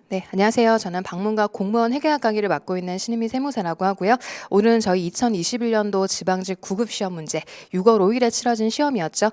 네, 안녕하세요. 저는 방문각 공무원 회계학 강의를 맡고 있는 신은미 세무사라고 하고요. 오늘은 저희 2021년도 지방직 9급 시험 문제 6월 5일에 치러진 시험이었죠.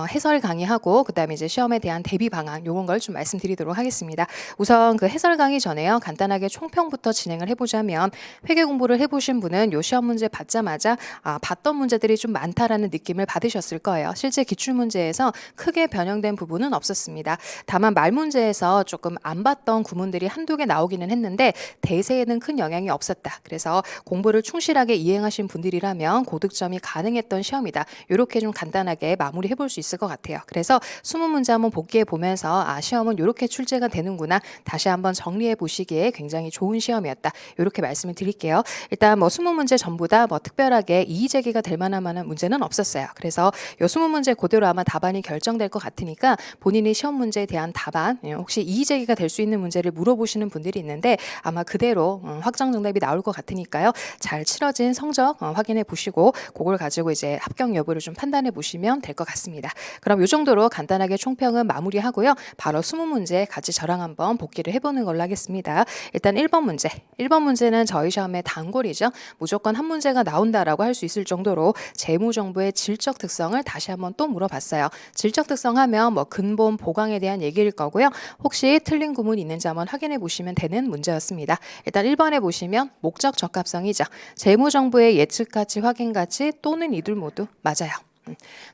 해설 강의하고 그다음에 이제 시험에 대한 대비 방안 요런 걸 좀 말씀드리도록 하겠습니다. 우선 그 해설 강의 전에요. 간단하게 총평부터 진행을 해보자면 회계 공부를 해보신 분은 요 시험 문제 받자마자 봤던 문제들이 좀 많다라는 느낌을 받으셨을 거예요. 실제 기출 문제에서 크게 변형된 부분은 없었습니다. 다만 말 문제에서 조금 안 봤던 구문들이 한두 개 나오기는 했는데 대세에는 큰 영향이 없었다. 그래서 공부를 충실하게 이행하신 분들이라면 고득점이 가능했던 시험이다. 이렇게 좀 간단하게 마무리해 볼 수 있을 것 같아요. 그래서 20문제 한번 복기해 보면서 시험은 이렇게 출제가 되는구나. 다시 한번 정리해 보시기에 굉장히 좋은 시험이었다. 이렇게 말씀을 드릴게요. 일단 뭐 20문제 전부 다 뭐 특별하게 이의 제기가 될 만한 문제는 없었어요. 그래서 요 20문제 그대로 아마 답안이 결정될 것 같으니까 본인이 시험 문제에 대한 답안, 혹시 이의 제기가 될 수 있는 문제를 물어보시는 분들이 있는데 아마 그대로 확정 정답이 나올 것 같으니까요. 잘 치러진 성적 확인해 보시고 그걸 가지고 이제 합격 여부를 좀 판단해 보시면 될 것 같습니다. 그럼 이 정도로 간단하게 총평은 마무리하고요. 바로 20문제 같이 저랑 한번 복기를 해보는 걸로 하겠습니다. 일단 1번 문제. 1번 문제는 저희 시험의 단골이죠. 무조건 한 문제가 나온다라고 할 수 있을 정도로 재무정보의 질적 특성을 다시 한번 또 물어봤어요. 질적 특성 하면 뭐 근본, 보강에 대한 얘기일 거고요. 혹시 틀린 구문이 있는지 한번 확인해 보시면 되는 문제였습니다. 일단 1번에 보시면 목적 적합성이죠. 재무정보의 예측가치, 확인가치 또는 이둘 모두 맞아요.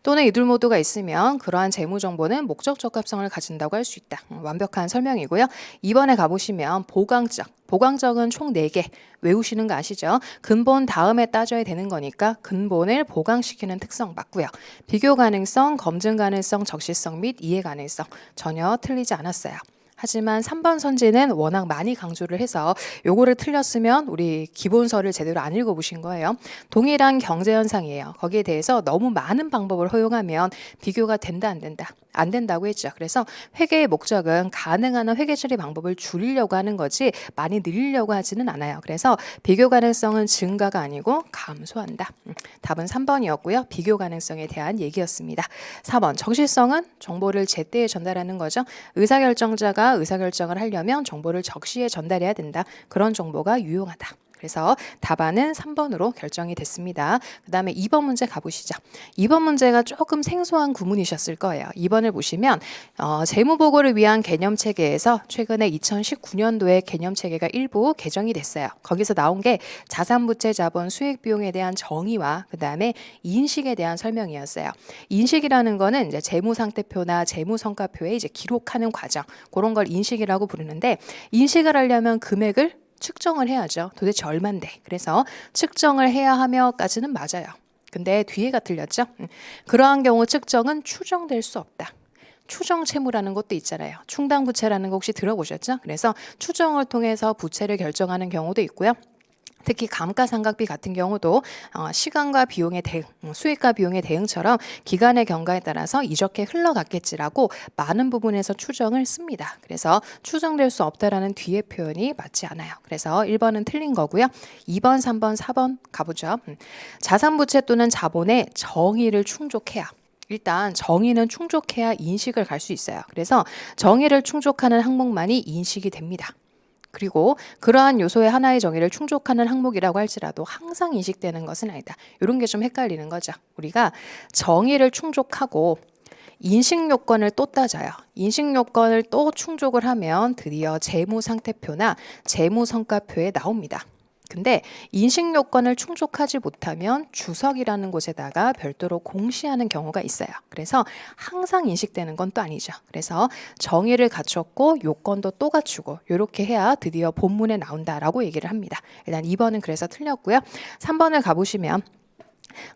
또는 이둘 모두가 있으면 그러한 재무정보는 목적 적합성을 가진다고 할 수 있다. 완벽한 설명이고요. 2번에 가보시면 보강적. 보강적은 총 4개 외우시는 거 아시죠? 근본 다음에 따져야 되는 거니까 근본을 보강시키는 특성 맞고요. 비교 가능성, 검증 가능성, 적시성 및 이해 가능성 전혀 틀리지 않았어요. 하지만 3번 선지는 워낙 많이 강조를 해서 요거를 틀렸으면 우리 기본서를 제대로 안 읽어보신 거예요. 동일한 경제현상이에요. 거기에 대해서 너무 많은 방법을 허용하면 비교가 된다 안 된다? 안 된다고 했죠. 그래서 회계의 목적은 가능한 한 회계 처리 방법을 줄이려고 하는 거지 많이 늘리려고 하지는 않아요. 그래서 비교 가능성은 증가가 아니고 감소한다. 답은 3번이었고요. 비교 가능성에 대한 얘기였습니다. 4번 적시성은 정보를 제때에 전달하는 거죠. 의사결정자가 의사결정을 하려면 정보를 적시에 전달해야 된다. 그런 정보가 유용하다. 그래서 답안은 3번으로 결정이 됐습니다. 그 다음에 2번 문제 가보시죠. 2번 문제가 조금 생소한 구문이셨을 거예요. 2번을 보시면 재무보고를 위한 개념체계에서 최근에 2019년도에 개념체계가 일부 개정이 됐어요. 거기서 나온 게 자산부채 자본 수익비용에 대한 정의와 그 다음에 인식에 대한 설명이었어요. 인식이라는 거는 이제 재무상태표나 재무성과표에 이제 기록하는 과정, 그런 걸 인식이라고 부르는데 인식을 하려면 금액을 측정을 해야죠. 도대체 얼만데. 그래서 측정을 해야 하며까지는 맞아요. 근데 뒤에가 틀렸죠. 그러한 경우 측정은 추정될 수 없다. 추정 채무라는 것도 있잖아요. 충당 부채라는 거 혹시 들어보셨죠? 그래서 추정을 통해서 부채를 결정하는 경우도 있고요. 특히 감가상각비 같은 경우도 시간과 비용의 대응, 수익과 비용의 대응처럼 기간의 경과에 따라서 이렇게 흘러갔겠지라고 많은 부분에서 추정을 씁니다. 그래서 추정될 수 없다라는 뒤의 표현이 맞지 않아요. 그래서 1번은 틀린 거고요. 2번, 3번, 4번 가보죠. 자산부채 또는 자본의 정의를 충족해야 일단 정의는 충족해야 인식을 갈 수 있어요. 그래서 정의를 충족하는 항목만이 인식이 됩니다. 그리고 그러한 요소의 하나의 정의를 충족하는 항목이라고 할지라도 항상 인식되는 것은 아니다. 이런 게 좀 헷갈리는 거죠. 우리가 정의를 충족하고 인식 요건을 또 따져요. 인식 요건을 또 충족을 하면 드디어 재무상태표나 재무성과표에 나옵니다. 근데 인식 요건을 충족하지 못하면 주석이라는 곳에다가 별도로 공시하는 경우가 있어요. 그래서 항상 인식되는 건 또 아니죠. 그래서 정의를 갖췄고 요건도 또 갖추고 이렇게 해야 드디어 본문에 나온다라고 얘기를 합니다. 일단 2번은 그래서 틀렸고요. 3번을 가보시면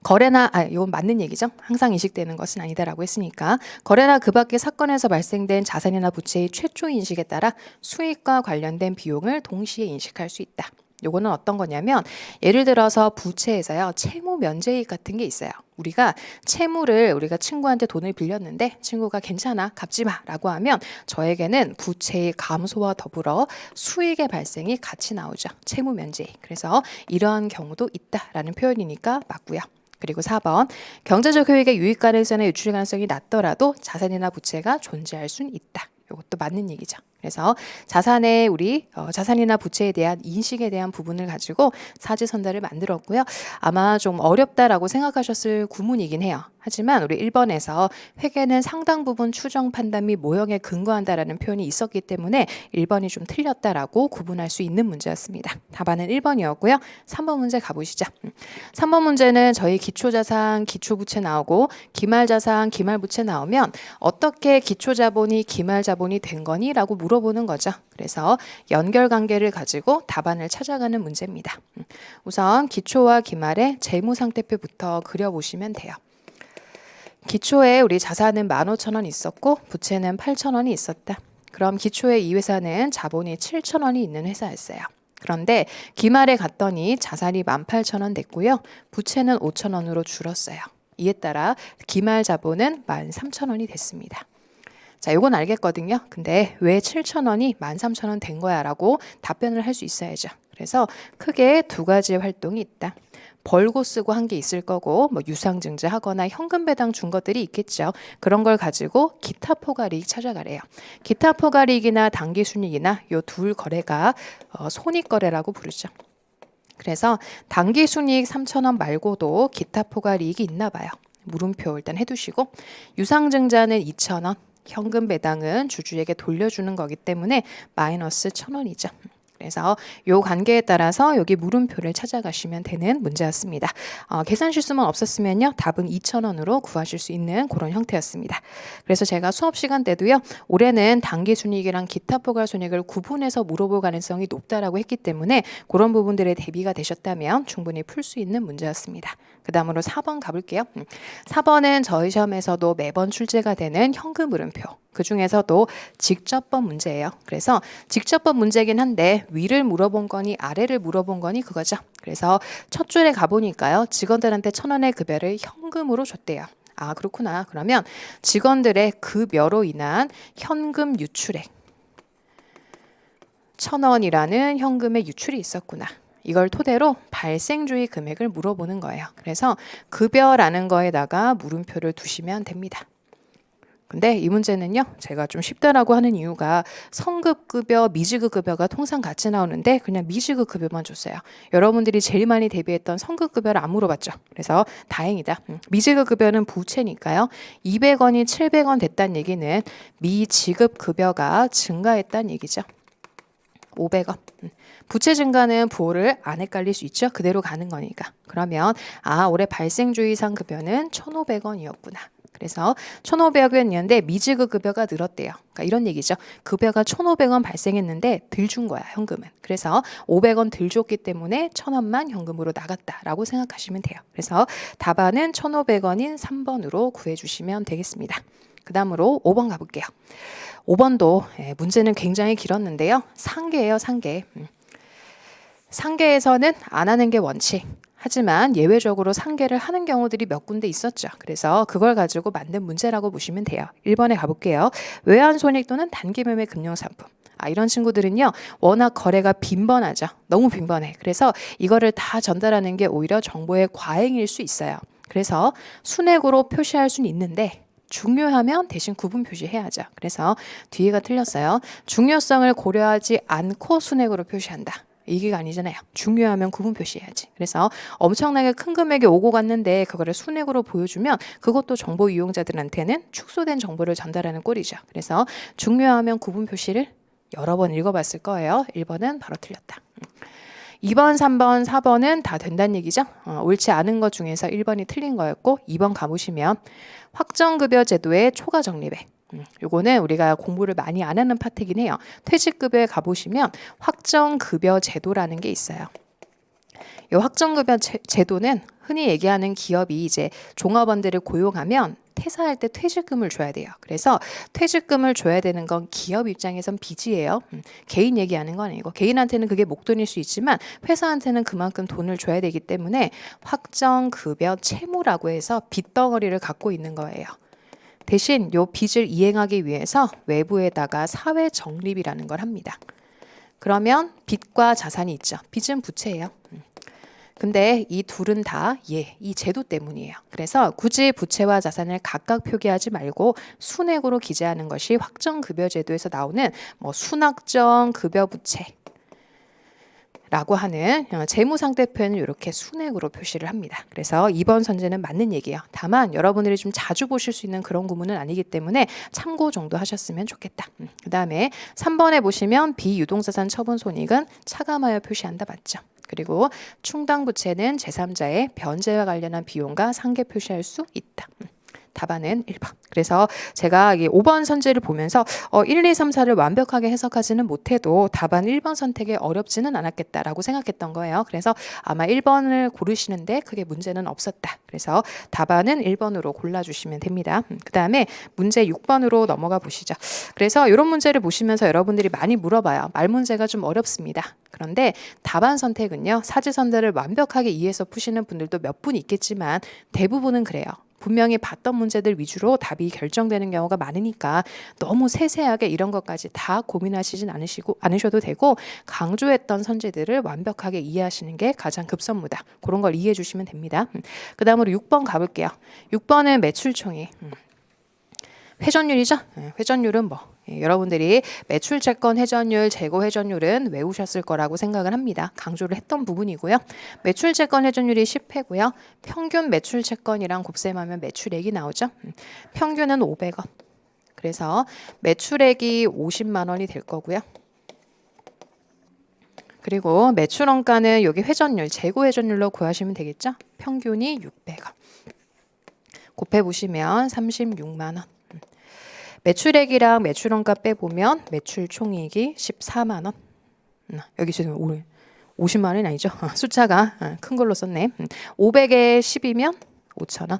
거래나 이건 맞는 얘기죠. 항상 인식되는 것은 아니다라고 했으니까 거래나 그 밖의 사건에서 발생된 자산이나 부채의 최초 인식에 따라 수익과 관련된 비용을 동시에 인식할 수 있다. 요거는 어떤 거냐면 예를 들어서 부채에서요 채무 면제이익 같은 게 있어요. 우리가 친구한테 돈을 빌렸는데 친구가 괜찮아 갚지 마라고 하면 저에게는 부채의 감소와 더불어 수익의 발생이 같이 나오죠. 채무 면제이익. 그래서 이러한 경우도 있다라는 표현이니까 맞고요. 그리고 4번 경제적 효익의 유익 가능성이나 유출 가능성이 낮더라도 자산이나 부채가 존재할 수는 있다. 이것도 맞는 얘기죠. 그래서 자산의 우리 자산이나 부채에 대한 인식에 대한 부분을 가지고 사지선다를 만들었고요. 아마 좀 어렵다라고 생각하셨을 구문이긴 해요. 하지만 우리 1번에서 회계는 상당 부분 추정 판단 및 모형에 근거한다라는 표현이 있었기 때문에 1번이 좀 틀렸다라고 구분할 수 있는 문제였습니다. 답안은 1번이었고요. 3번 문제 가보시죠. 3번 문제는 저희 기초자산, 기초부채 나오고 기말자산, 기말부채 나오면 어떻게 기초자본이 기말자본이 된 거니? 라고 물어보는 거죠. 그래서 연결관계를 가지고 답안을 찾아가는 문제입니다. 우선 기초와 기말의 재무상태표부터 그려보시면 돼요. 기초에 우리 자산은 15,000원 있었고 부채는 8,000원이 있었다. 그럼 기초에 이 회사는 자본이 7,000원이 있는 회사였어요. 그런데 기말에 갔더니 자산이 18,000원 됐고요. 부채는 5,000원으로 줄었어요. 이에 따라 기말 자본은 13,000원이 됐습니다. 자, 요건 알겠거든요. 근데 왜 7,000원이 13,000원 된 거야? 라고 답변을 할 수 있어야죠. 그래서 크게 두 가지의 활동이 있다. 벌고 쓰고 한 게 있을 거고 뭐 유상증자 하거나 현금 배당 준 것들이 있겠죠. 그런 걸 가지고 기타 포괄이익 찾아가래요. 기타 포괄이익이나 당기순이익이나 요 둘 거래가 손익거래라고 부르죠. 그래서 당기순이익 3,000원 말고도 기타 포괄이익이 있나 봐요. 물음표 일단 해두시고 유상증자는 2,000원, 현금 배당은 주주에게 돌려주는 거기 때문에 마이너스 1,000원이죠. 그래서 요 관계에 따라서 여기 물음표를 찾아가시면 되는 문제였습니다. 계산 실수만 없었으면요. 답은 2,000원으로 구하실 수 있는 그런 형태였습니다. 그래서 제가 수업 시간 때도요. 올해는 당기순이익이랑 기타 포괄손익을 구분해서 물어볼 가능성이 높다라고 했기 때문에 그런 부분들에 대비가 되셨다면 충분히 풀 수 있는 문제였습니다. 그 다음으로 4번 가볼게요. 4번은 저희 시험에서도 매번 출제가 되는 현금 흐름표. 그 중에서도 직접법 문제예요. 그래서 직접법 문제긴 한데 위를 물어본 거니 아래를 물어본 거니 그거죠. 그래서 첫 줄에 가보니까요. 직원들한테 1,000원의 급여를 현금으로 줬대요. 아, 그렇구나. 그러면 직원들의 급여로 인한 현금 유출액 1,000원이라는 현금의 유출이 있었구나. 이걸 토대로 발생주의 금액을 물어보는 거예요. 그래서 급여라는 거에다가 물음표를 두시면 됩니다. 근데 이 문제는요. 제가 좀 쉽다라고 하는 이유가 성급급여, 미지급급여가 통상 같이 나오는데 그냥 미지급급여만 줬어요. 여러분들이 제일 많이 대비했던 성급급여를 안 물어봤죠. 그래서 다행이다. 미지급급여는 부채니까요. 200원이 700원 됐다는 얘기는 미지급급여가 증가했다는 얘기죠. 500원. 부채 증가는 부호를 안 헷갈릴 수 있죠. 그대로 가는 거니까. 그러면 올해 발생주의상 급여는 1,500원이었구나. 그래서 1,500원이었는데 미지급 급여가 늘었대요. 그러니까 이런 얘기죠. 급여가 1,500원 발생했는데 덜 준 거야, 현금은. 그래서 500원 덜 줬기 때문에 1,000원만 현금으로 나갔다라고 생각하시면 돼요. 그래서 답안은 1,500원인 3번으로 구해주시면 되겠습니다. 그 다음으로 5번 가볼게요. 5번도 문제는 굉장히 길었는데요. 상계예요, 상계. 상계에서는 안 하는 게 원칙. 하지만 예외적으로 상계를 하는 경우들이 몇 군데 있었죠. 그래서 그걸 가지고 만든 문제라고 보시면 돼요. 1번에 가볼게요. 외환손익 또는 단기매매 금융상품. 이런 친구들은요. 워낙 거래가 빈번하죠. 너무 빈번해. 그래서 이거를 다 전달하는 게 오히려 정보의 과잉일 수 있어요. 그래서 순액으로 표시할 수는 있는데 중요하면 대신 구분 표시해야죠. 그래서 뒤에가 틀렸어요. 중요성을 고려하지 않고 순액으로 표시한다. 이게 아니잖아요. 중요하면 구분 표시해야지. 그래서 엄청나게 큰 금액이 오고 갔는데 그거를 순액으로 보여주면 그것도 정보 이용자들한테는 축소된 정보를 전달하는 꼴이죠. 그래서 중요하면 구분 표시를 여러 번 읽어봤을 거예요. 1번은 바로 틀렸다. 2번, 3번, 4번은 다 된다는 얘기죠. 옳지 않은 것 중에서 1번이 틀린 거였고 2번 가보시면 확정급여 제도의 초과 적립액. 요거는 우리가 공부를 많이 안 하는 파트이긴 해요. 퇴직급여에 가보시면 확정급여 제도라는 게 있어요. 이 확정급여 제도는 흔히 얘기하는 기업이 이제 종업원들을 고용하면 퇴사할 때 퇴직금을 줘야 돼요. 그래서 퇴직금을 줘야 되는 건 기업 입장에선 빚이에요. 개인 얘기하는 건 아니고 개인한테는 그게 목돈일 수 있지만 회사한테는 그만큼 돈을 줘야 되기 때문에 확정급여 채무라고 해서 빚덩어리를 갖고 있는 거예요. 대신 요 빚을 이행하기 위해서 외부에다가 사회 적립이라는 걸 합니다. 그러면 빚과 자산이 있죠. 빚은 부채예요. 근데 이 둘은 다 이 제도 때문이에요. 그래서 굳이 부채와 자산을 각각 표기하지 말고 순액으로 기재하는 것이 확정급여제도에서 나오는 뭐 순확정 급여부채 라고 하는 재무상태표에는 이렇게 순액으로 표시를 합니다. 그래서 2번 선제는 맞는 얘기예요. 다만 여러분들이 좀 자주 보실 수 있는 그런 구문은 아니기 때문에 참고 정도 하셨으면 좋겠다. 그 다음에 3번에 보시면 비유동자산 처분 손익은 차감하여 표시한다. 맞죠? 그리고 충당부채는 제3자의 변제와 관련한 비용과 상계 표시할 수 있다. 답안은 1번. 그래서 제가 5번 선제를 보면서 1, 2, 3, 4를 완벽하게 해석하지는 못해도 답안 1번 선택에 어렵지는 않았겠다라고 생각했던 거예요. 그래서 아마 1번을 고르시는데 크게 문제는 없었다. 그래서 답안은 1번으로 골라주시면 됩니다. 그 다음에 문제 6번으로 넘어가 보시죠. 그래서 이런 문제를 보시면서 여러분들이 많이 물어봐요. 말 문제가 좀 어렵습니다. 그런데 답안 선택은요. 사지선다를 완벽하게 이해해서 푸시는 분들도 몇 분 있겠지만 대부분은 그래요. 분명히 봤던 문제들 위주로 답이 결정되는 경우가 많으니까 너무 세세하게 이런 것까지 다 고민하시진 않으셔도 되고 강조했던 선제들을 완벽하게 이해하시는 게 가장 급선무다. 그런 걸 이해해 주시면 됩니다. 그 다음으로 6번 가볼게요. 6번은 매출총액. 회전율이죠. 회전율은 여러분들이 매출채권 회전율, 재고 회전율은 외우셨을 거라고 생각을 합니다. 강조를 했던 부분이고요. 매출채권 회전율이 10회고요. 평균 매출채권이랑 곱셈하면 매출액이 나오죠. 평균은 500원. 그래서 매출액이 50만 원이 될 거고요. 그리고 매출원가는 여기 회전율, 재고 회전율로 구하시면 되겠죠. 평균이 600원. 곱해보시면 36만 원. 매출액이랑 매출원가 빼보면 매출 총이익이 14만 원. 여기 지금 50만 원이 아니죠. 숫자가 큰 걸로 썼네. 500에 10이면 5천 원.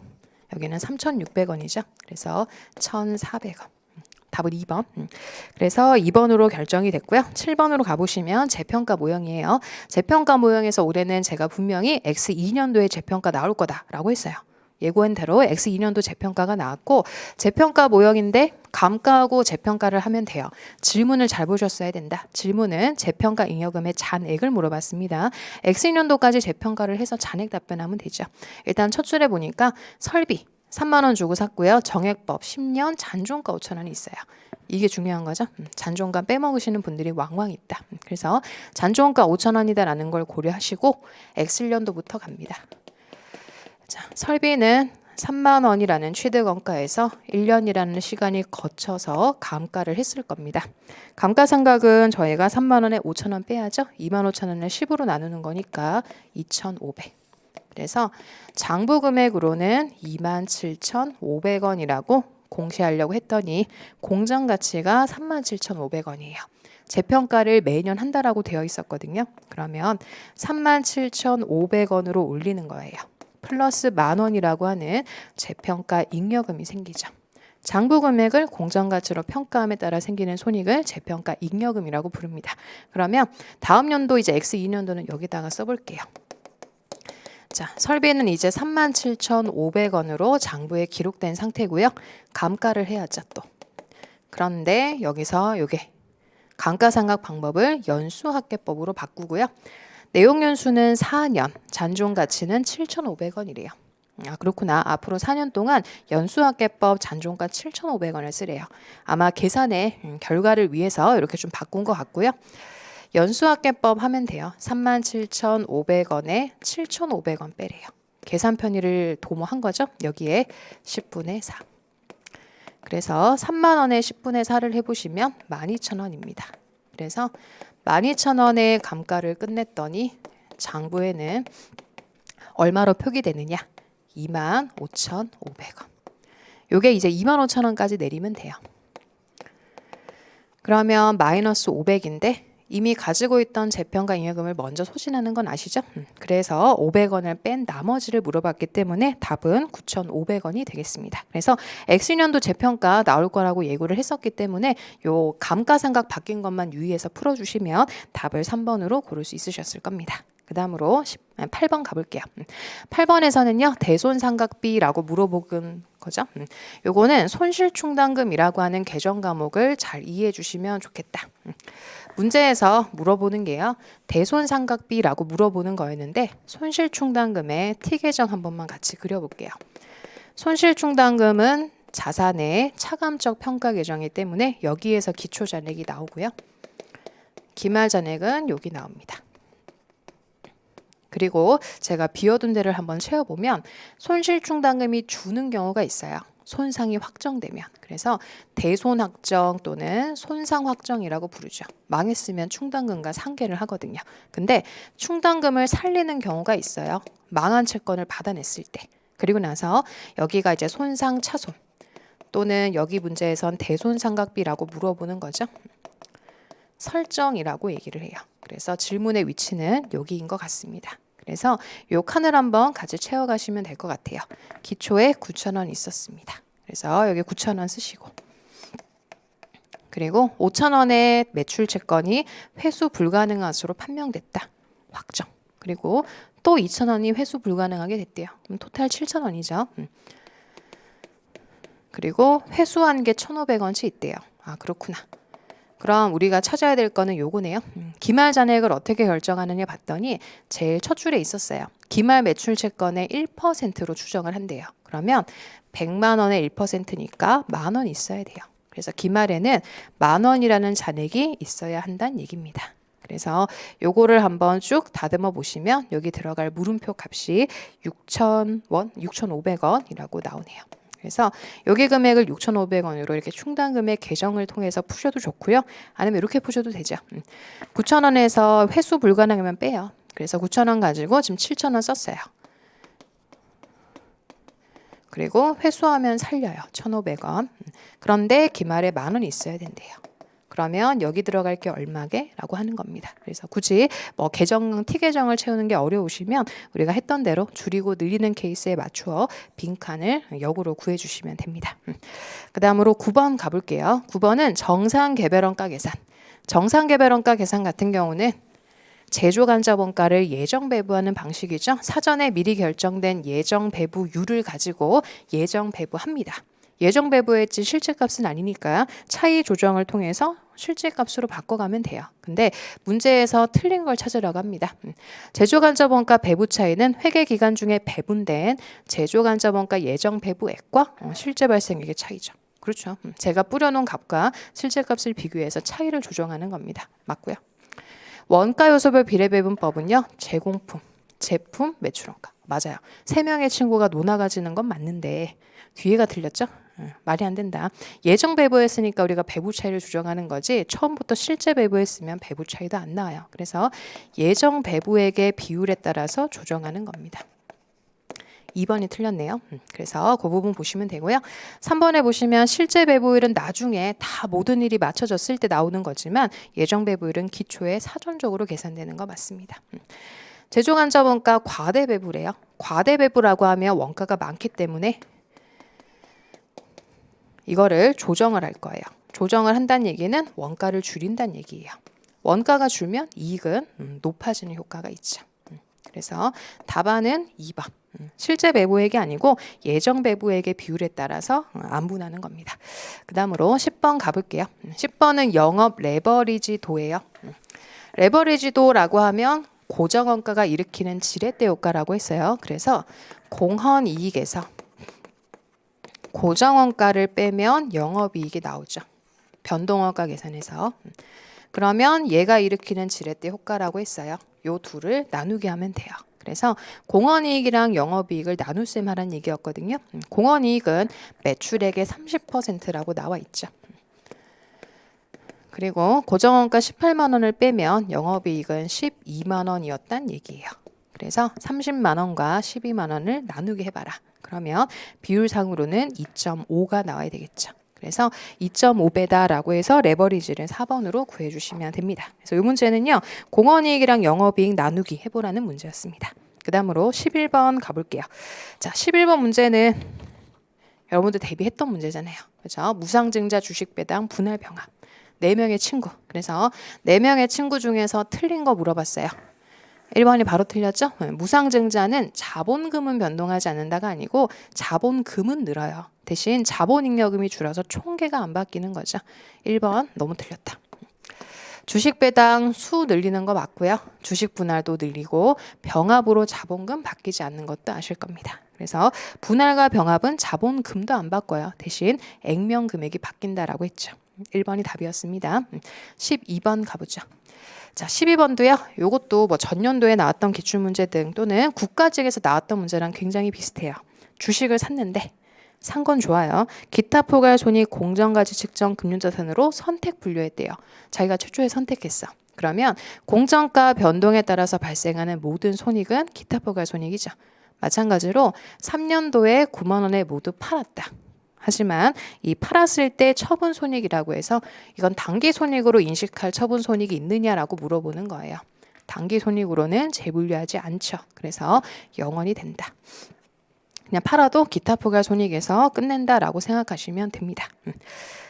여기는 3,600원이죠. 그래서 1,400원. 답은 2번. 그래서 2번으로 결정이 됐고요. 7번으로 가보시면 재평가 모형이에요. 재평가 모형에서 올해는 제가 분명히 X2년도에 재평가 나올 거다라고 했어요. 예고한 대로 X2년도 재평가가 나왔고 재평가 모형인데 감가하고 재평가를 하면 돼요. 질문을 잘 보셨어야 된다. 질문은 재평가 잉여금의 잔액을 물어봤습니다. X2년도까지 재평가를 해서 잔액 답변하면 되죠. 일단 첫 줄에 보니까 설비 3만 원 주고 샀고요. 정액법 10년 잔존가 5천 원이 있어요. 이게 중요한 거죠. 잔존가 빼먹으시는 분들이 왕왕 있다. 그래서 잔존가 5천 원이다라는 걸 고려하시고 X1년도부터 갑니다. 자, 설비는 3만 원이라는 취득원가에서 1년이라는 시간이 거쳐서 감가를 했을 겁니다. 감가상각은 저희가 3만 원에 5천 원 빼야죠. 2만 5천 원을 10으로 나누는 거니까 2,500. 그래서 장부 금액으로는 27,500원이라고 공시하려고 했더니 공정 가치가 37,500원이에요. 재평가를 매년 한다라고 되어 있었거든요. 그러면 37,500원으로 올리는 거예요. 플러스 만 원이라고 하는 재평가 잉여금이 생기죠. 장부 금액을 공정가치로 평가함에 따라 생기는 손익을 재평가 잉여금이라고 부릅니다. 그러면 다음 연도 이제 X2년도는 여기다가 써볼게요. 자, 설비는 이제 37,500원으로 장부에 기록된 상태고요. 감가를 해야죠 또. 그런데 여기서 요게 감가상각 방법을 연수합계법으로 바꾸고요. 내용연수는 4년, 잔존가치는 7,500원이래요. 아, 그렇구나. 앞으로 4년 동안 연수합계법 잔존가 7,500원을 쓰래요. 아마 계산의 결과를 위해서 이렇게 좀 바꾼 것 같고요. 연수합계법 하면 돼요. 37,500원에 7,500원 빼래요. 계산 편의를 도모한 거죠. 여기에 10분의 4. 그래서 3만 원에 10분의 4를 해보시면 12,000원입니다. 그래서 12,000원의 감가를 끝냈더니 장부에는 얼마로 표기되느냐? 25,500원. 요게 이제 25,000원까지 내리면 돼요. 그러면 마이너스 500인데 이미 가지고 있던 재평가 잉여금을 먼저 소진하는 건 아시죠? 그래서 500원을 뺀 나머지를 물어봤기 때문에 답은 9,500원이 되겠습니다. 그래서 X년도 재평가 나올 거라고 예고를 했었기 때문에 요 감가상각 바뀐 것만 유의해서 풀어주시면 답을 3번으로 고를 수 있으셨을 겁니다. 그 다음으로 8번 가볼게요. 8번에서는요, 대손상각비라고 물어보는 거죠. 요거는 손실충당금이라고 하는 개정 과목을 잘 이해해 주시면 좋겠다. 문제에서 물어보는 게요, 대손상각비라고 물어보는 거였는데 손실충당금의 T 계정 한 번만 같이 그려볼게요. 손실충당금은 자산의 차감적 평가 계정이기 때문에 여기에서 기초잔액이 나오고요. 기말잔액은 여기 나옵니다. 그리고 제가 비워둔 데를 한번 채워보면 손실충당금이 주는 경우가 있어요. 손상이 확정되면. 그래서 대손확정 또는 손상확정이라고 부르죠. 망했으면 충당금과 상계를 하거든요. 근데 충당금을 살리는 경우가 있어요. 망한 채권을 받아냈을 때. 그리고 나서 여기가 이제 손상차손 또는 여기 문제에선 대손상각비라고 물어보는 거죠. 설정이라고 얘기를 해요. 그래서 질문의 위치는 여기인 것 같습니다. 그래서 요 칸을 한번 같이 채워가시면 될 것 같아요. 기초에 9,000원 있었습니다. 그래서 여기 9,000원 쓰시고, 그리고 5,000원의 매출 채권이 회수 불가능한 것으로 판명됐다. 확정. 그리고 또 2,000원이 회수 불가능하게 됐대요. 그럼 토탈 7,000원이죠. 그리고 회수한 게 1,500원치 있대요. 아, 그렇구나. 그럼 우리가 찾아야 될 거는 요거네요. 기말 잔액을 어떻게 결정하느냐 봤더니 제일 첫 줄에 있었어요. 기말 매출 채권의 1%로 추정을 한대요. 그러면 100만 원의 1%니까 10,000원 있어야 돼요. 그래서 기말에는 10,000원이라는 잔액이 있어야 한다는 얘기입니다. 그래서 요거를 한번 쭉 다듬어 보시면 여기 들어갈 물음표 값이 6,000원, 6,500원이라고 나오네요. 그래서 여기 금액을 6,500원으로 이렇게 충당금액 계정을 통해서 푸셔도 좋고요. 아니면 이렇게 푸셔도 되죠. 9,000원에서 회수 불가능하면 빼요. 그래서 9,000원 가지고 지금 7,000원 썼어요. 그리고 회수하면 살려요. 1,500원. 그런데 기말에 10,000원 있어야 된대요. 그러면 여기 들어갈 게 얼마게? 라고 하는 겁니다. 그래서 굳이 뭐 계정, T 계정을 채우는 게 어려우시면 우리가 했던 대로 줄이고 늘리는 케이스에 맞추어 빈칸을 역으로 구해주시면 됩니다. 그 다음으로 9번 가볼게요. 9번은 정상개별원가 계산. 정상개별원가 계산 같은 경우는 제조간접원가를 예정 배부하는 방식이죠. 사전에 미리 결정된 예정 배부율을 가지고 예정 배부합니다. 예정 배부했지 실제값은 아니니까 차이 조정을 통해서 실제값으로 바꿔가면 돼요. 근데 문제에서 틀린 걸 찾으려고 합니다. 제조간접원가 배부 차이는 회계기간 중에 배분된 제조간접원가 예정 배부액과 실제 발생액의 차이죠. 그렇죠. 제가 뿌려놓은 값과 실제값을 비교해서 차이를 조정하는 겁니다. 맞고요. 원가 요소별 비례배분법은요. 제공품, 제품, 매출원가. 맞아요. 3명의 친구가 노나 가지는 건 맞는데 뒤에가 틀렸죠? 말이 안 된다. 예정 배부했으니까 우리가 배부 차이를 조정하는 거지 처음부터 실제 배부했으면 배부 차이도 안 나와요. 그래서 예정 배부액의 비율에 따라서 조정하는 겁니다. 2번이 틀렸네요. 그래서 그 부분 보시면 되고요. 3번에 보시면 실제 배부율은 나중에 다 모든 일이 맞춰졌을 때 나오는 거지만 예정 배부율은 기초에 사전적으로 계산되는 거 맞습니다. 제조간접원가 과대 배부래요. 과대 배부라고 하면 원가가 많기 때문에 이거를 조정을 할 거예요. 조정을 한다는 얘기는 원가를 줄인다는 얘기예요. 원가가 줄면 이익은 높아지는 효과가 있죠. 그래서 답안은 2번. 실제 배부액이 아니고 예정 배부액의 비율에 따라서 안분하는 겁니다. 그 다음으로 10번 가볼게요. 10번은 영업 레버리지도예요. 레버리지도라고 하면 고정원가가 일으키는 지렛대 효과라고 했어요. 그래서 공헌이익에서 고정원가를 빼면 영업이익이 나오죠. 변동원가 계산해서. 그러면 얘가 일으키는 지렛대 효과라고 했어요. 요 둘을 나누게 하면 돼요. 그래서 공헌이익이랑 영업이익을 나눗셈 하라는 얘기였거든요. 공헌이익은 매출액의 30%라고 나와 있죠. 그리고 고정원가 18만 원을 빼면 영업이익은 12만 원이었단 얘기예요. 그래서 30만 원과 12만 원을 나누게 해봐라. 그러면 비율상으로는 2.5가 나와야 되겠죠. 그래서 2.5배다라고 해서 레버리지를 4번으로 구해주시면 됩니다. 그래서 이 문제는요. 공헌이익이랑 영업이익 나누기 해보라는 문제였습니다. 그 다음으로 11번 가볼게요. 자, 11번 문제는 여러분들 대비했던 문제잖아요. 그렇죠? 무상증자 주식배당 분할 병합. 4명의 친구. 그래서 4명의 친구 중에서 틀린 거 물어봤어요. 1번이 바로 틀렸죠? 무상증자는 자본금은 변동하지 않는다가 아니고 자본금은 늘어요. 대신 자본잉여금이 줄어서 총계가 안 바뀌는 거죠. 1번 너무 틀렸다. 주식 배당 수 늘리는 거 맞고요. 주식 분할도 늘리고 병합으로 자본금 바뀌지 않는 것도 아실 겁니다. 그래서 분할과 병합은 자본금도 안 바꿔요. 대신 액면 금액이 바뀐다라고 했죠. 1번이 답이었습니다. 12번 가보죠. 자, 12번도요. 요것도 뭐 전년도에 나왔던 기출문제 등 또는 국가직에서 나왔던 문제랑 굉장히 비슷해요. 주식을 샀는데 산 건 좋아요. 기타 포괄 손익 공정가치 측정 금융자산으로 선택 분류했대요. 자기가 최초에 선택했어. 그러면 공정가 변동에 따라서 발생하는 모든 손익은 기타 포괄 손익이죠. 마찬가지로 3년도에 9만 원에 모두 팔았다. 하지만 이 팔았을 때 처분 손익이라고 해서 이건 단기 손익으로 인식할 처분 손익이 있느냐라고 물어보는 거예요. 단기 손익으로는 재분류하지 않죠. 그래서 0원이 된다. 그냥 팔아도 기타 포괄 손익에서 끝낸다라고 생각하시면 됩니다.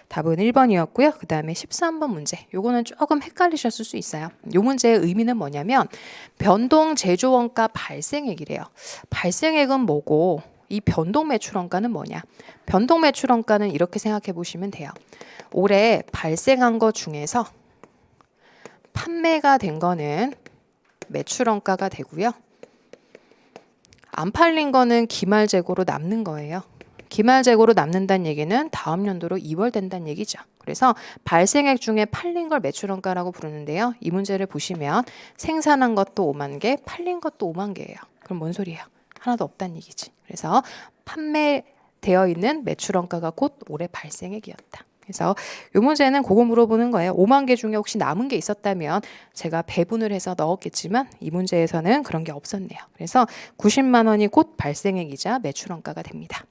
답은 1번이었고요. 그 다음에 13번 문제. 요거는 조금 헷갈리셨을 수 있어요. 요 문제의 의미는 뭐냐면 변동 제조원가 발생액이래요. 발생액은 뭐고 이 변동 매출원가는 뭐냐? 변동 매출원가는 이렇게 생각해 보시면 돼요. 올해 발생한 것 중에서 판매가 된 거는 매출원가가 되고요. 안 팔린 거는 기말재고로 남는 거예요. 기말재고로 남는다는 얘기는 다음 연도로 이월된다는 얘기죠. 그래서 발생액 중에 팔린 걸 매출원가라고 부르는데요. 이 문제를 보시면 생산한 것도 5만 개, 팔린 것도 5만 개예요. 그럼 뭔 소리예요? 하나도 없다는 얘기지. 그래서 판매되어 있는 매출원가가 곧 올해 발생액이었다. 그래서 이 문제는 그거 물어보는 거예요. 5만 개 중에 혹시 남은 게 있었다면 제가 배분을 해서 넣었겠지만 이 문제에서는 그런 게 없었네요. 그래서 90만 원이 곧 발생액이자 매출원가가 됩니다.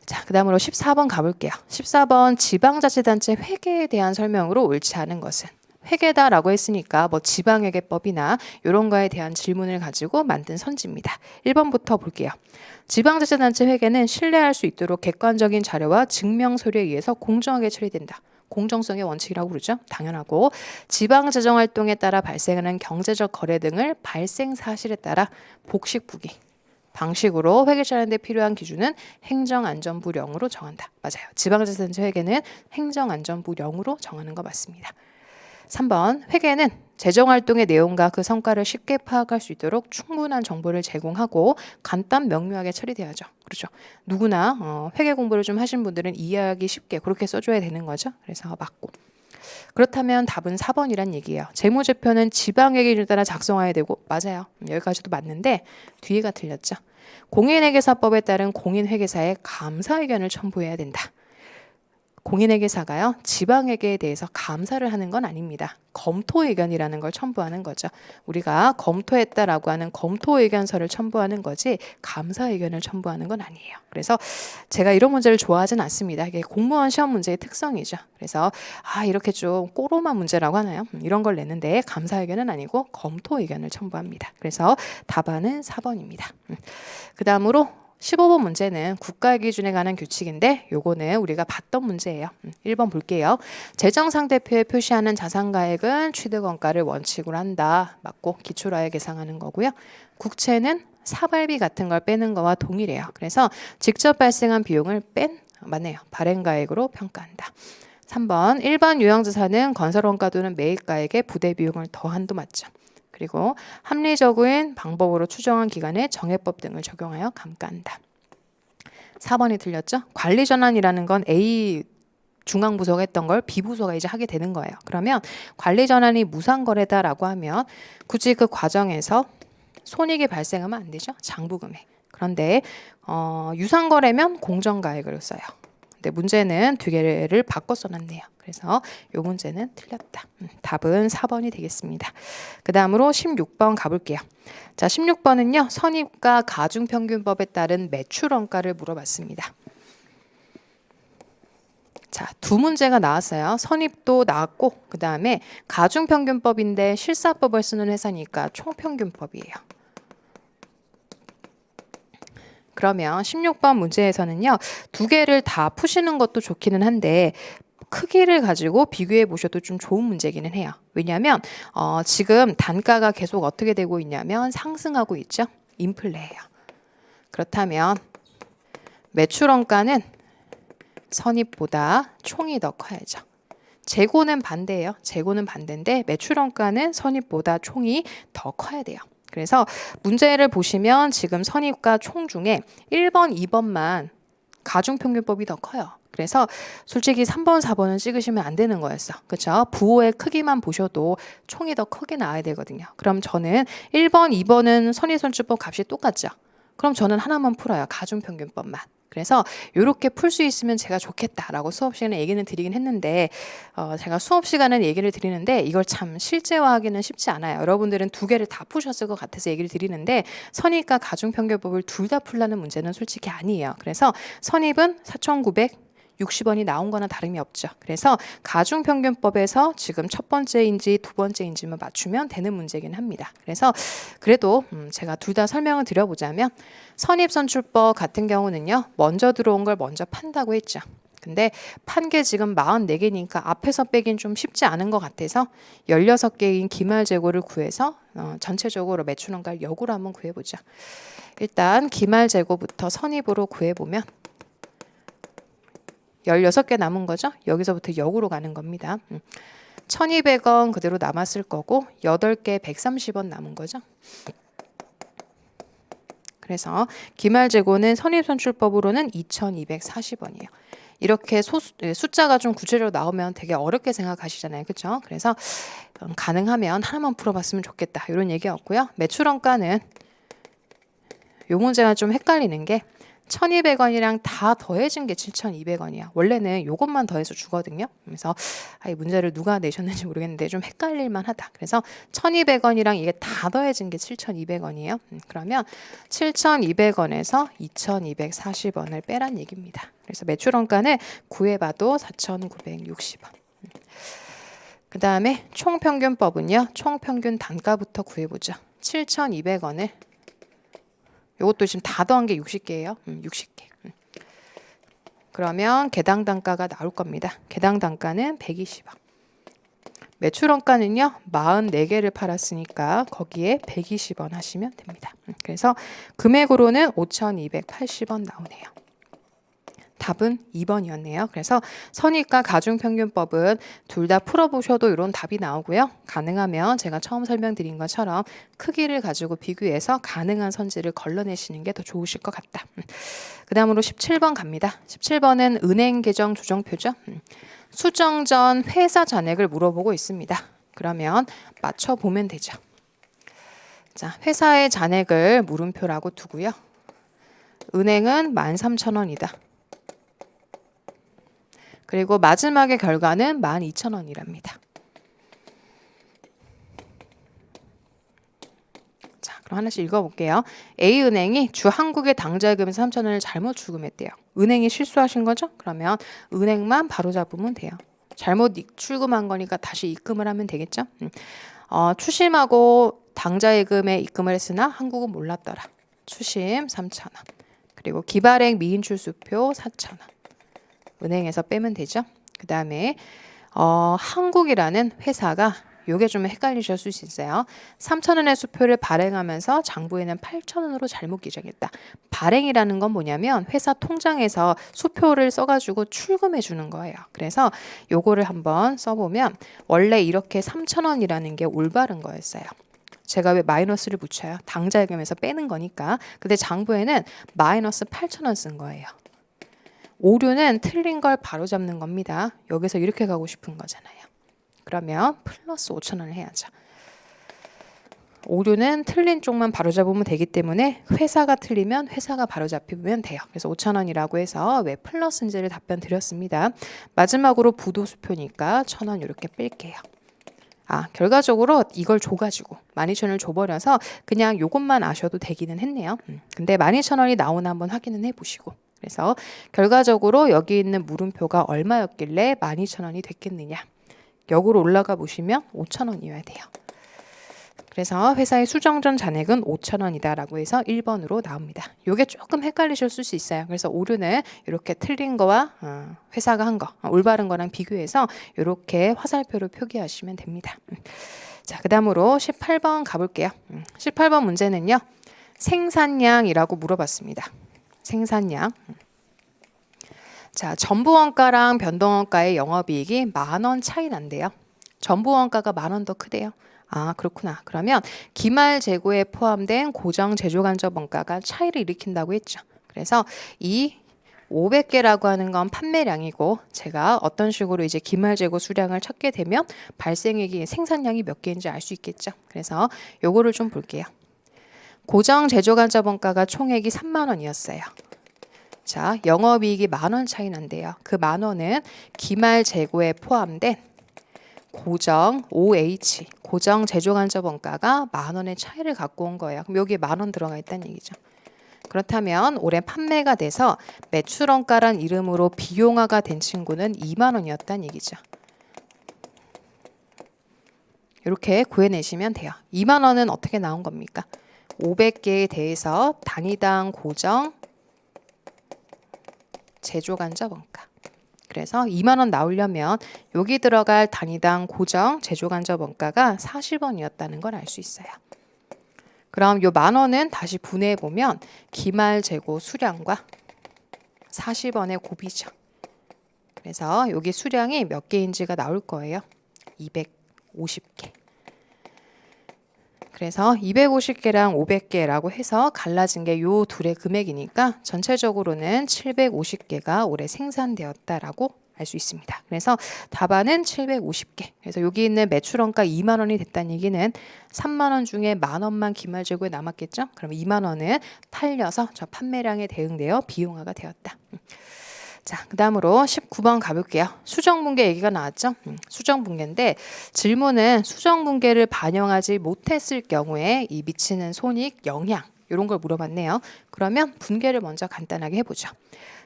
자, 그 다음으로 14번 가볼게요. 14번 지방자치단체 회계에 대한 설명으로 옳지 않은 것은 회계다라고 했으니까 뭐 지방회계법이나 이런 거에 대한 질문을 가지고 만든 선지입니다. 1번부터 볼게요. 지방자치단체 회계는 신뢰할 수 있도록 객관적인 자료와 증명서류에 의해서 공정하게 처리된다. 공정성의 원칙이라고 그러죠. 당연하고 지방재정활동에 따라 발생하는 경제적 거래 등을 발생 사실에 따라 복식부기 방식으로 회계처리하는 데 필요한 기준은 행정안전부령으로 정한다. 맞아요. 지방자치단체 회계는 행정안전부령으로 정하는 거 맞습니다. 3번 회계는 재정활동의 내용과 그 성과를 쉽게 파악할 수 있도록 충분한 정보를 제공하고 간단 명료하게 처리돼야죠. 그렇죠. 누구나 회계 공부를 좀 하신 분들은 이해하기 쉽게 그렇게 써줘야 되는 거죠. 그래서 맞고. 그렇다면 답은 4번이란 얘기예요. 재무제표는 지방회계를 따라 작성해야 되고 맞아요. 여기까지도 맞는데 뒤에가 틀렸죠. 공인회계사법에 따른 공인회계사의 감사 의견을 첨부해야 된다. 공인회계사가요. 지방회계에 대해서 감사를 하는 건 아닙니다. 검토 의견이라는 걸 첨부하는 거죠. 우리가 검토했다라고 하는 검토 의견서를 첨부하는 거지 감사 의견을 첨부하는 건 아니에요. 그래서 제가 이런 문제를 좋아하진 않습니다. 이게 공무원 시험 문제의 특성이죠. 그래서 이렇게 좀 꼬로만 문제라고 하나요? 이런 걸 내는데 감사 의견은 아니고 검토 의견을 첨부합니다. 그래서 답안은 4번입니다. 그 다음으로 15번 문제는 국가 기준에 관한 규칙인데 요거는 우리가 봤던 문제예요. 1번 볼게요. 재정상대표에 표시하는 자산가액은 취득원가를 원칙으로 한다. 맞고 기초라에 계상하는 거고요. 국채는 사발비 같은 걸 빼는 거와 동일해요. 그래서 직접 발생한 비용을 맞네요. 발행가액으로 평가한다. 3번 일반 유형자산은 건설원가 또는 매입가액에 부대비용을 더한도 맞죠. 그리고 합리적인 방법으로 추정한 기간에 정해법 등을 적용하여 감가한다. 4번이 틀렸죠? 관리전환이라는 건 A 중앙부서가 했던 걸 B부서가 이제 하게 되는 거예요. 그러면 관리전환이 무상거래다라고 하면 굳이 그 과정에서 손익이 발생하면 안 되죠? 장부금액. 그런데 유상거래면 공정가액을 써요. 근데 문제는 두 개를 바꿔 써놨네요. 그래서 이 문제는 틀렸다. 답은 4번이 되겠습니다. 그 다음으로 16번 가볼게요. 자, 16번은요. 선입과 가중평균법에 따른 매출원가를 물어봤습니다. 자, 두 문제가 나왔어요. 선입도 나왔고 그 다음에 가중평균법인데 실사법을 쓰는 회사니까 총평균법이에요. 그러면 16번 문제에서는요. 두 개를 다 푸시는 것도 좋기는 한데 크기를 가지고 비교해 보셔도 좀 좋은 문제기는 해요. 왜냐하면 지금 단가가 계속 어떻게 되고 있냐면 상승하고 있죠. 인플레예요. 그렇다면 매출 원가는 선입보다 총이 더 커야죠. 재고는 반대예요. 재고는 반대인데 매출 원가는 선입보다 총이 더 커야 돼요. 그래서 문제를 보시면 지금 선입과 총 중에 1번, 2번만 가중평균법이 더 커요. 그래서 솔직히 3번, 4번은 찍으시면 안 되는 거였어. 그렇죠? 부호의 크기만 보셔도 총이 더 크게 나와야 되거든요. 그럼 저는 1번, 2번은 선의선출법 값이 똑같죠. 그럼 저는 하나만 풀어요. 가중평균법만. 그래서 이렇게 풀 수 있으면 제가 좋겠다라고 수업 시간에 얘기는 드리긴 했는데 제가 수업 시간에 얘기를 드리는데 이걸 참 실제화하기는 쉽지 않아요. 여러분들은 두 개를 다 푸셨을 것 같아서 얘기를 드리는데 선입과 가중평균법을 둘 다 풀라는 문제는 솔직히 아니에요. 그래서 선입은 4,960원이 나온 거나 다름이 없죠. 그래서 가중평균법에서 지금 첫 번째인지 두 번째인지만 맞추면 되는 문제긴 합니다. 그래서 그래도 제가 둘 다 설명을 드려보자면 선입선출법 같은 경우는요. 먼저 들어온 걸 먼저 판다고 했죠. 근데 판 게 지금 44개니까 앞에서 빼긴 좀 쉽지 않은 것 같아서 16개인 기말재고를 구해서 전체적으로 매출원가를 역으로 한번 구해보자. 일단 기말재고부터 선입으로 구해보면 16개 남은 거죠. 여기서부터 역으로 가는 겁니다. 1,200원 그대로 남았을 거고 8개 130원 남은 거죠. 그래서 기말재고는 선입선출법으로는 2,240원이에요. 이렇게 숫자가 좀 구체적으로 나오면 되게 어렵게 생각하시잖아요. 그렇죠? 그래서 가능하면 하나만 풀어봤으면 좋겠다. 이런 얘기였고요. 매출원가는 이 문제가 좀 헷갈리는 게 1,200원이랑 다 더해진 게 7,200원이야. 원래는 이것만 더해서 주거든요. 그래서 이 문제를 누가 내셨는지 모르겠는데 좀 헷갈릴만 하다. 그래서 1,200원이랑 이게 다 더해진 게 7,200원이에요. 그러면 7,200원에서 2,240원을 빼란 얘기입니다. 그래서 매출원가는 구해봐도 4,960원. 그 다음에 총평균법은요. 총평균 단가부터 구해보죠. 7,200원을 이것도 지금 다 더한 게 60개예요. 60개. 그러면 개당 단가가 나올 겁니다. 개당 단가는 120원. 매출 원가는요. 44개를 팔았으니까 거기에 120원 하시면 됩니다. 그래서 금액으로는 5,280원 나오네요. 답은 2번이었네요. 그래서 선입과 가중평균법은 둘 다 풀어보셔도 이런 답이 나오고요. 가능하면 제가 처음 설명드린 것처럼 크기를 가지고 비교해서 가능한 선지를 걸러내시는 게 더 좋으실 것 같다. 그 다음으로 17번 갑니다. 17번은 은행 계정 조정표죠. 수정 전 회사 잔액을 물어보고 있습니다. 그러면 맞춰보면 되죠. 자, 회사의 잔액을 물음표라고 두고요. 은행은 13,000원이다. 그리고 마지막의 결과는 12,000원이랍니다. 자, 그럼 하나씩 읽어볼게요. A은행이 주한국의 당좌예금에서 3,000원을 잘못 출금했대요. 은행이 실수하신 거죠? 그러면 은행만 바로잡으면 돼요. 잘못 출금한 거니까 다시 입금을 하면 되겠죠? 추심하고 당좌예금에 입금을 했으나 한국은 몰랐더라. 추심 3,000원. 그리고 기발행 미인출수표 4,000원. 은행에서 빼면 되죠. 그 다음에 한국이라는 회사가 요게 좀 헷갈리실 수 있어요. 3,000원의 수표를 발행하면서 장부에는 8,000원으로 잘못 기재했다. 발행이라는 건 뭐냐면 회사 통장에서 수표를 써가지고 출금해 주는 거예요. 그래서 요거를 한번 써보면 원래 이렇게 3,000원이라는 게 올바른 거였어요. 제가 왜 마이너스를 붙여요? 당좌예금에서 빼는 거니까. 근데 장부에는 마이너스 8,000원 쓴 거예요. 오류는 틀린 걸 바로잡는 겁니다. 여기서 이렇게 가고 싶은 거잖아요. 그러면 플러스 5,000원을 해야죠. 오류는 틀린 쪽만 바로잡으면 되기 때문에 회사가 틀리면 회사가 바로잡히면 돼요. 그래서 5,000원이라고 해서 왜 플러스인지를 답변 드렸습니다. 마지막으로 부도수표니까 1,000원 이렇게 뺄게요. 결과적으로 이걸 줘가지고 12,000원을 줘버려서 그냥 요것만 아셔도 되기는 했네요. 근데 12,000원이 나오나 한번 확인은 해보시고. 그래서 결과적으로 여기 있는 물음표가 얼마였길래 12,000원이 됐겠느냐. 역으로 올라가 보시면 5,000원이어야 돼요. 그래서 회사의 수정전 잔액은 5,000원이다 라고 해서 1번으로 나옵니다. 이게 조금 헷갈리실 수 있어요. 그래서 오류는 이렇게 틀린 거와 회사가 한 거, 올바른 거랑 비교해서 이렇게 화살표로 표기하시면 됩니다. 자, 그 다음으로 18번 가볼게요. 18번 문제는요. 생산량이라고 물어봤습니다. 생산량. 자, 전부원가랑 변동원가의 영업이익이 10,000원 차이 난대요. 전부원가가 10,000원 더 크대요. 아, 그렇구나. 그러면 기말 재고에 포함된 고정 제조간접 원가가 차이를 일으킨다고 했죠. 그래서 이 500개라고 하는 건 판매량이고 제가 어떤 식으로 이제 기말 재고 수량을 찾게 되면 발생액이 생산량이 몇 개인지 알 수 있겠죠. 그래서 요거를 좀 볼게요. 고정 제조간접 원가가 총액이 30,000원이었어요. 자, 영업이익이 10,000원 차이 난대요. 그 10,000원은 기말 재고에 포함된 고정 OH, 고정 제조간접 원가가 10,000원의 차이를 갖고 온 거예요. 그럼 여기에 10,000원 들어가 있다는 얘기죠. 그렇다면 올해 판매가 돼서 매출원가란 이름으로 비용화가 된 친구는 20,000원이었다는 얘기죠. 이렇게 구해내시면 돼요. 20,000원은 어떻게 나온 겁니까? 500개에 대해서 단위당 고정 제조간접 원가. 그래서 20,000원 나오려면 여기 들어갈 단위당 고정 제조간접 원가가 40원이었다는 걸 알 수 있어요. 그럼 요 10,000원은 다시 분해해 보면 기말 재고 수량과 40원의 곱이죠. 그래서 여기 수량이 몇 개인지가 나올 거예요. 250개. 그래서 250개랑 500개라고 해서 갈라진 게 요 둘의 금액이니까 전체적으로는 750개가 올해 생산되었다라고 알 수 있습니다. 그래서 답안은 750개. 그래서 여기 있는 매출원가 20,000원이 됐다는 얘기는 30,000원 중에 10,000원만 기말 재고에 남았겠죠? 그럼 20,000원은 팔려서 저 판매량에 대응되어 비용화가 되었다. 자, 그 다음으로 19번 가볼게요. 수정분계 얘기가 나왔죠? 수정분계인데 질문은 수정분계를 반영하지 못했을 경우에 이 미치는 손익, 영향 이런 걸 물어봤네요. 그러면 분계를 먼저 간단하게 해보죠.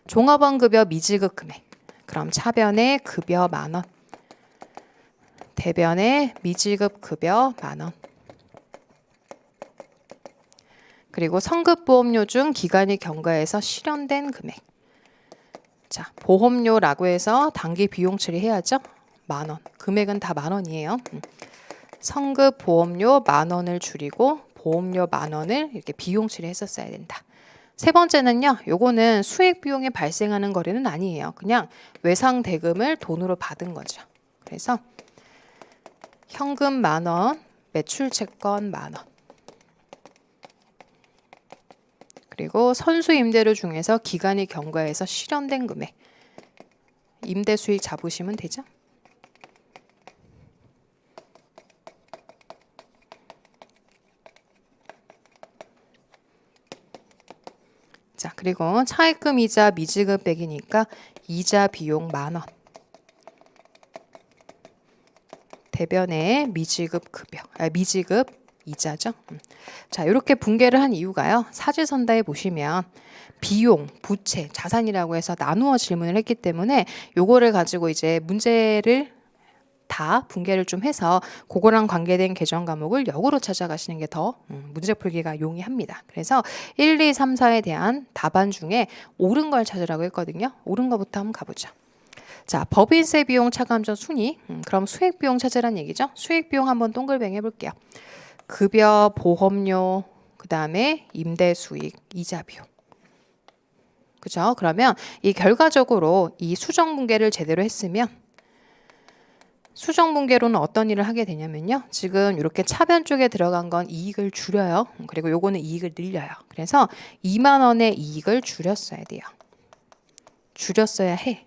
종업원급여 미지급 금액. 그럼 차변의 급여 10,000원. 대변의 미지급 급여 10,000원. 그리고 성급보험료 중 기간이 경과해서 실현된 금액. 자, 보험료라고 해서 단기 비용 처리해야죠. 10,000원. 금액은 다 10,000원이에요. 성급 보험료 10,000원을 줄이고 보험료 10,000원을 이렇게 비용 처리했었어야 된다. 세 번째는요. 요거는 수익 비용이 발생하는 거래는 아니에요. 그냥 외상 대금을 돈으로 받은 거죠. 그래서 현금 10,000원, 매출 채권 10,000원. 그리고 선수 임대료 중에서 기간이 경과해서 실현된 금액. 임대 수익 잡으시면 되죠. 자, 그리고 차입금 이자 미지급 백이니까 이자 비용 10,000원. 대변의 미지급 급여, 미지급 이자죠. 자, 이렇게 분계를 한 이유가요. 사지선다에 보시면 비용, 부채, 자산이라고 해서 나누어 질문을 했기 때문에 요거를 가지고 이제 문제를 다 분계를 좀 해서 그거랑 관계된 계정 과목을 역으로 찾아가시는 게 더 문제 풀기가 용이합니다. 그래서 1, 2, 3, 4에 대한 답안 중에 옳은 걸 찾으라고 했거든요. 옳은 거부터 한번 가보죠. 자, 법인세 비용 차감 전 순위. 그럼 수익 비용 찾으란 얘기죠. 수익 비용 한번 동글뱅이 해볼게요. 급여, 보험료, 그 다음에 임대 수익, 이자 비용. 그죠? 그러면 이 결과적으로 이 수정 분계를 제대로 했으면 수정 분계로는 어떤 일을 하게 되냐면요. 지금 이렇게 차변 쪽에 들어간 건 이익을 줄여요. 그리고 요거는 이익을 늘려요. 그래서 20,000원의 이익을 줄였어야 돼요. 줄였어야 해.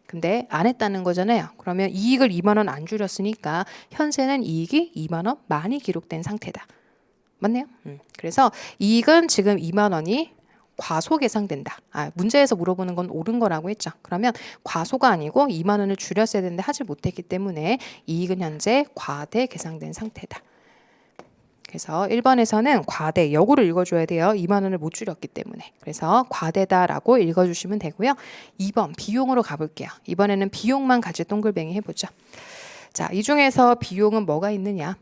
근데 안 했다는 거잖아요. 그러면 이익을 20,000원 안 줄였으니까 현재는 이익이 20,000원 많이 기록된 상태다. 맞네요. 그래서 이익은 지금 20,000원이 과소 계상된다. 문제에서 물어보는 건 옳은 거라고 했죠. 그러면 과소가 아니고 20,000원을 줄였어야 되는데 하지 못했기 때문에 이익은 현재 과대 계상된 상태다. 그래서 1번에서는 과대, 역으로 읽어줘야 돼요. 20,000원을 못 줄였기 때문에. 그래서 과대다라고 읽어주시면 되고요. 2번 비용으로 가볼게요. 이번에는 비용만 같이 동글뱅이 해보죠. 자, 이 중에서 비용은 뭐가 있느냐?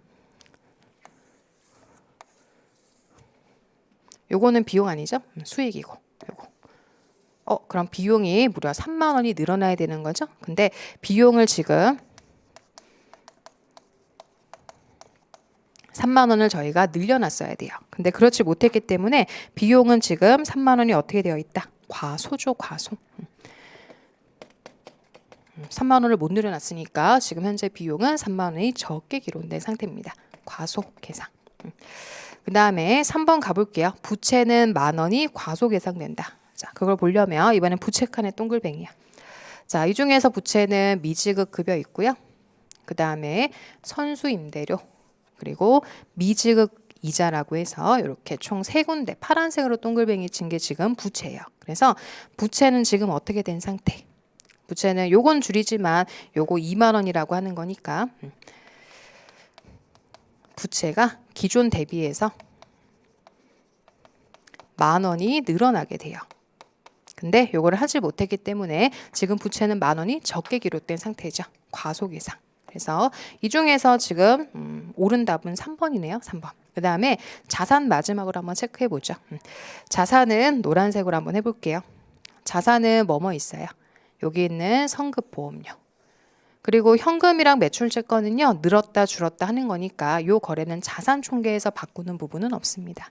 요거는 비용 아니죠? 수익이고 요거. 그럼 비용이 무려 3만 원이 늘어나야 되는 거죠? 근데 비용을 지금 3만 원을 저희가 늘려놨어야 돼요. 근데 그렇지 못했기 때문에 비용은 지금 3만 원이 어떻게 되어 있다? 과소죠, 과소. 3만 원을 못 늘려놨으니까 지금 현재 비용은 3만 원이 적게 기록된 상태입니다. 과소 계상. 그 다음에 3번 가볼게요. 부채는 만 원이 과소 계상된다. 자, 그걸 보려면 이번엔 부채 칸의 동글뱅이야. 자, 이 중에서 부채는 미지급 급여 있고요. 그 다음에 선수 임대료 그리고 미지급 이자라고 해서 이렇게 총 세 군데 파란색으로 동글뱅이 친 게 지금 부채예요. 그래서 부채는 지금 어떻게 된 상태? 부채는 요건 줄이지만 요거 2만 원이라고 하는 거니까 부채가 기존 대비해서 만 원이 늘어나게 돼요. 근데 요거를 하지 못했기 때문에 지금 부채는 만 원이 적게 기록된 상태죠. 과소계상. 그래서 이 중에서 지금 옳은 답은 3번이네요. 3번. 그 다음에 자산 마지막으로 한번 체크해 보죠. 자산은 노란색으로 한번 해볼게요. 자산은 뭐뭐 있어요? 여기 있는 성급보험료. 그리고 현금이랑 매출채권은요. 늘었다 줄었다 하는 거니까 요 거래는 자산 총계에서 바꾸는 부분은 없습니다.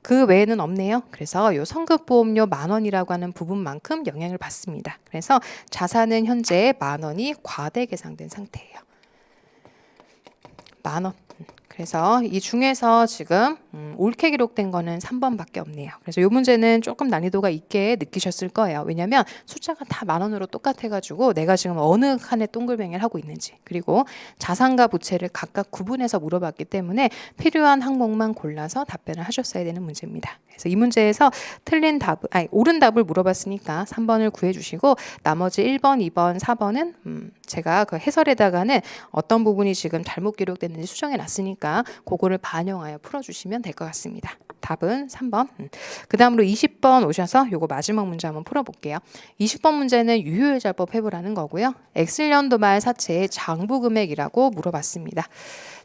그 외에는 없네요. 그래서 요 성급보험료 만 원이라고 하는 부분만큼 영향을 받습니다. 그래서 자산은 현재 만 원이 과대 계상된 상태예요. 만 원. 그래서 이 중에서 지금 옳게 기록된 거는 3번밖에 없네요. 그래서 이 문제는 조금 난이도가 있게 느끼셨을 거예요. 왜냐하면 숫자가 다 만 원으로 똑같아가지고 내가 지금 어느 칸에 동글뱅이를 하고 있는지 그리고 자산과 부채를 각각 구분해서 물어봤기 때문에 필요한 항목만 골라서 답변을 하셨어야 되는 문제입니다. 그래서 이 문제에서 옳은 답을 물어봤으니까 3번을 구해주시고 나머지 1번, 2번, 4번은 제가 그 해설에다가는 어떤 부분이 지금 잘못 기록됐는지 수정해 놨으니까 그거를 반영하여 풀어주시면 될 것 같습니다. 답은 3번. 그 다음으로 20번 오셔서 요거 마지막 문제 한번 풀어볼게요. 20번 문제는 유효율자법 해보라는 거고요. X년도 말 사채의 장부금액이라고 물어봤습니다.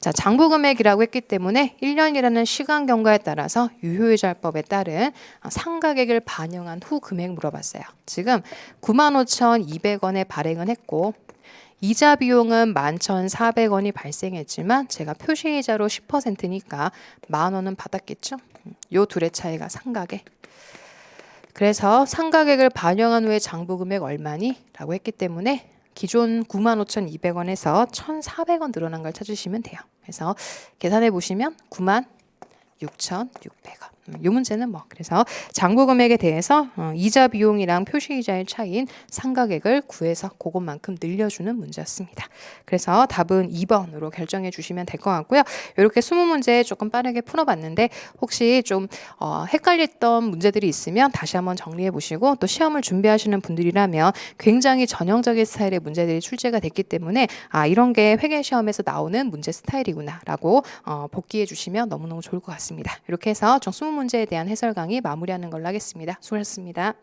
자, 장부금액이라고 했기 때문에 1년이라는 시간 경과에 따라서 유효율자법에 따른 상가액을 반영한 후 금액 물어봤어요. 지금 95,200원에 발행은 했고 이자 비용은 11,400원이 발생했지만 제가 표시이자로 10%니까 만 원은 받았겠죠. 요 둘의 차이가 상가액. 그래서 상가액을 반영한 후에 장부금액 얼마니? 라고 했기 때문에 기존 95,200원에서 1,400원 늘어난 걸 찾으시면 돼요. 그래서 계산해 보시면 96,600원. 이 문제는 그래서 장부금액에 대해서 이자 비용이랑 표시이자의 차이인 상가액을 구해서 그것만큼 늘려주는 문제였습니다. 그래서 답은 2번으로 결정해 주시면 될 것 같고요. 이렇게 20문제 조금 빠르게 풀어봤는데 혹시 좀 헷갈렸던 문제들이 있으면 다시 한번 정리해 보시고 또 시험을 준비하시는 분들이라면 굉장히 전형적인 스타일의 문제들이 출제가 됐기 때문에 이런 게 회계시험에서 나오는 문제 스타일이구나 라고 복기해 주시면 너무너무 좋을 것 같습니다. 이렇게 해서 총 20문제에 대한 해설 강의 마무리하는 걸로 하겠습니다. 수고하셨습니다.